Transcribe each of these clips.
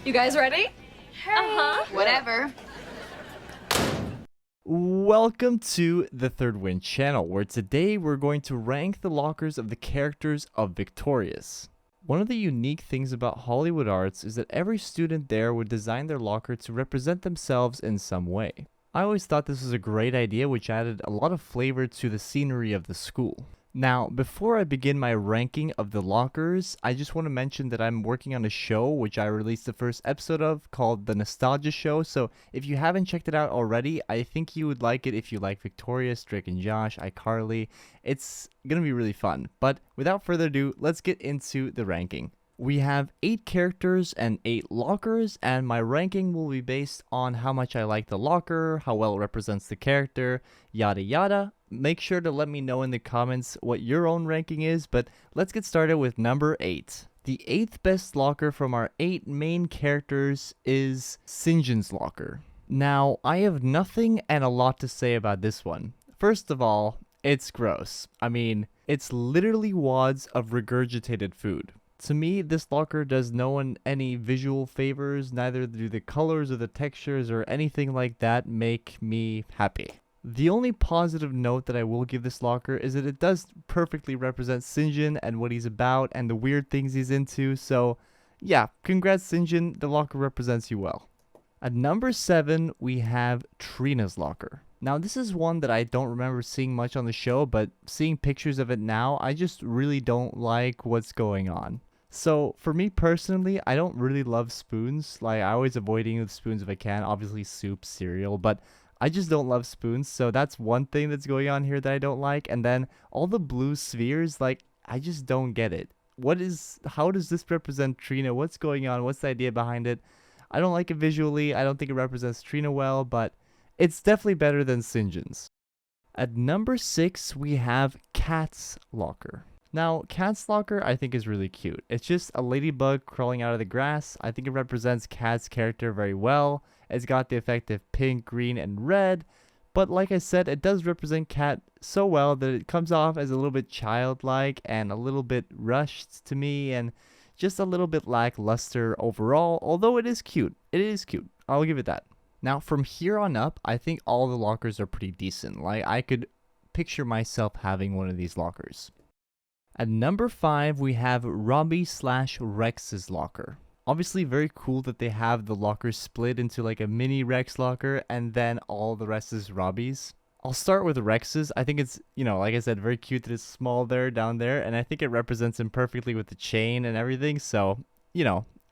You guys ready? Whatever. Welcome to the Third Win channel, where today we're going to rank the lockers of the characters of Victorious. One of the unique things about Hollywood Arts is that every student there would design their locker to represent themselves in some way. I always thought this was a great idea, which added a lot of flavor to the scenery of the school. Now, before I begin my ranking of the lockers, I just want to mention that I'm working on a show which I released the first episode of called The Nostalgia Show, so if you haven't checked it out already, I think you would like it if you like Victorious, Drake and Josh, iCarly. It's gonna be really fun, but without further ado, let's get into the ranking. We have 8 characters and 8 lockers, and my ranking will be based on how much I like the locker, how well it represents the character, yada yada. Make sure to let me know in the comments what your own ranking is, but let's get started with number 8. The 8th best locker from our 8 main characters is Sinjin's locker. Now, I have nothing and a lot to say about this one. First of all, it's gross. I mean, it's literally wads of regurgitated food. To me, this locker does no one any visual favors, neither do the colors or the textures or anything like that make me happy. The only positive note that I will give this locker is that it does perfectly represent Sinjin and what he's about and the weird things he's into, so yeah, congrats Sinjin, the locker represents you well. At number 7, we have Trina's locker. Now, this is one that I don't remember seeing much on the show, but seeing pictures of it now, I just really don't like what's going on. So, for me personally, I don't really love spoons. Like, I always avoid eating with spoons if I can. Obviously, soup, cereal, but I just don't love spoons. So, that's one thing that's going on here that I don't like. And then, all the blue spheres, like, I just don't get it. How does this represent Trina? What's going on? What's the idea behind it? I don't like it visually. I don't think it represents Trina well, but it's definitely better than Sinjin's. At number 6, we have Kat's locker. Now, Kat's locker I think is really cute. It's just a ladybug crawling out of the grass. I think it represents Kat's character very well. It's got the effect of pink, green, and red. But like I said, it does represent Kat so well that it comes off as a little bit childlike and a little bit rushed to me and just a little bit lackluster overall, although it is cute. It is cute. I'll give it that. Now, from here on up, I think all the lockers are pretty decent. Like, I could picture myself having one of these lockers. At number 5, we have Robbie/Rex's locker. Obviously, very cool that they have the locker split into like a mini Rex locker, and then all the rest is Robbie's. I'll start with Rex's. I think it's, like I said, very cute that it's small there, down there, and I think it represents him perfectly with the chain and everything, so,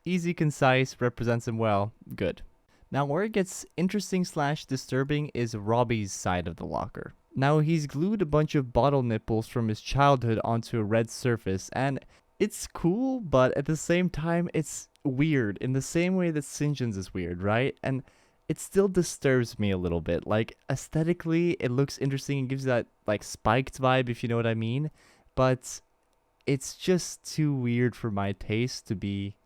easy, concise, represents him well, good. Now, where it gets interesting/disturbing is Robbie's side of the locker. Now, he's glued a bunch of bottle nipples from his childhood onto a red surface, and it's cool, but at the same time, it's weird, in the same way that Sinjin's is weird, right? And it still disturbs me a little bit. Like, aesthetically, it looks interesting and gives that, like, spiked vibe, if you know what I mean, but it's just too weird for my taste to be,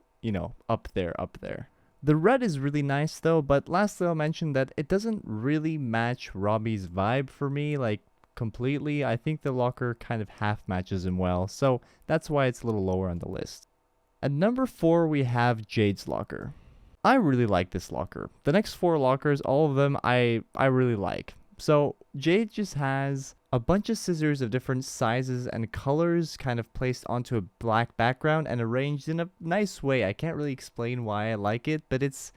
up there. The red is really nice though, but lastly I'll mention that it doesn't really match Robbie's vibe for me, like, completely. I think the locker kind of half matches him well, so that's why it's a little lower on the list. At number 4, we have Jade's locker. I really like this locker. The next 4 lockers, all of them, I really like. So Jade just has a bunch of scissors of different sizes and colors kind of placed onto a black background and arranged in a nice way. I can't really explain why I like it, but it's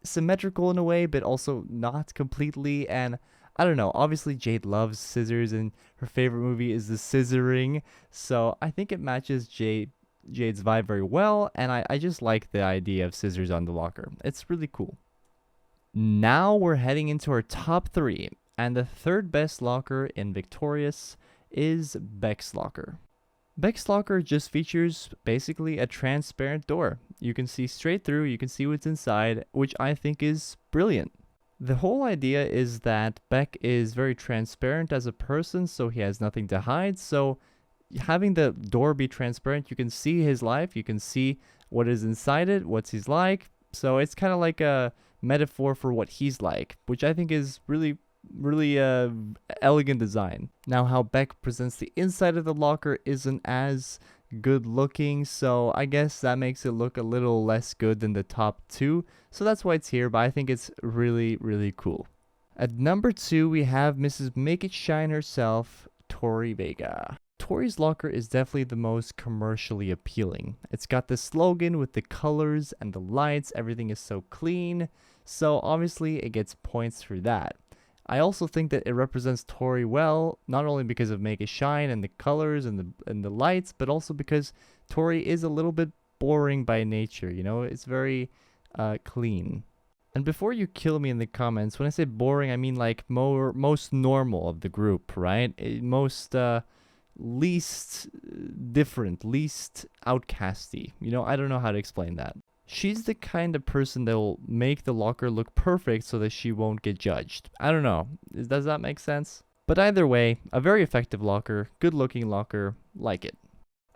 symmetrical in a way, but also not completely. And I don't know, obviously Jade loves scissors and her favorite movie is The Scissoring, so I think it matches Jade's vibe very well, and I just like the idea of scissors on the locker. It's really cool. Now we're heading into our top 3. And the third best locker in Victorious is Beck's locker. Beck's locker just features basically a transparent door. You can see straight through, you can see what's inside, which I think is brilliant. The whole idea is that Beck is very transparent as a person, so he has nothing to hide. So having the door be transparent, you can see his life, you can see what is inside it, what he's like. So it's kind of like a metaphor for what he's like, which I think is really elegant design. Now, how Beck presents the inside of the locker isn't as good looking, so I guess that makes it look a little less good than the top 2, so that's why it's here, but I think it's really, really cool. At number 2, we have Mrs. Make It Shine herself, Tori Vega. Tori's locker is definitely the most commercially appealing. It's got the slogan with the colors and the lights, everything is so clean, so obviously it gets points for that. I also think that it represents Tori well, not only because of Make It Shine and the colors and the lights, but also because Tori is a little bit boring by nature, you know? It's very clean. And before you kill me in the comments, when I say boring, I mean like most normal of the group, right? Most least different, least outcasty. You know, I don't know how to explain that. She's the kind of person that will make the locker look perfect so that she won't get judged. I don't know. Does that make sense? But either way, a very effective locker, good looking locker, like it.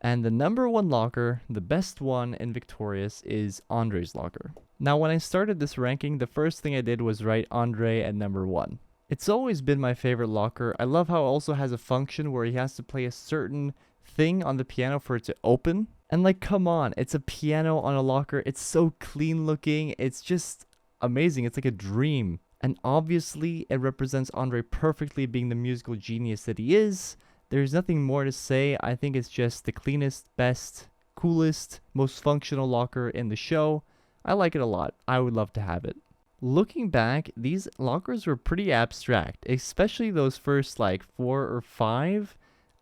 And the number 1 locker, the best one in Victorious, is Andre's locker. Now, when I started this ranking, the first thing I did was write Andre at number 1. It's always been my favorite locker. I love how it also has a function where he has to play a certain thing on the piano for it to open. And like, come on, it's a piano on a locker. It's so clean looking. It's just amazing. It's like a dream. And obviously, it represents Andre perfectly, being the musical genius that he is. There's nothing more to say. I think it's just the cleanest, best, coolest, most functional locker in the show. I like it a lot. I would love to have it. Looking back, these lockers were pretty abstract, especially those first like 4 or 5.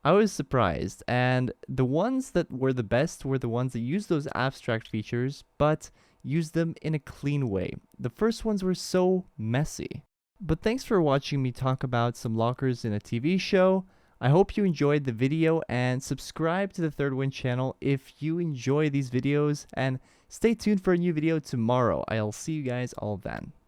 I was surprised, and the ones that were the best were the ones that used those abstract features, but used them in a clean way. The first ones were so messy. But thanks for watching me talk about some lockers in a TV show. I hope you enjoyed the video, and subscribe to the Third Wind channel if you enjoy these videos, and stay tuned for a new video tomorrow. I'll see you guys all then.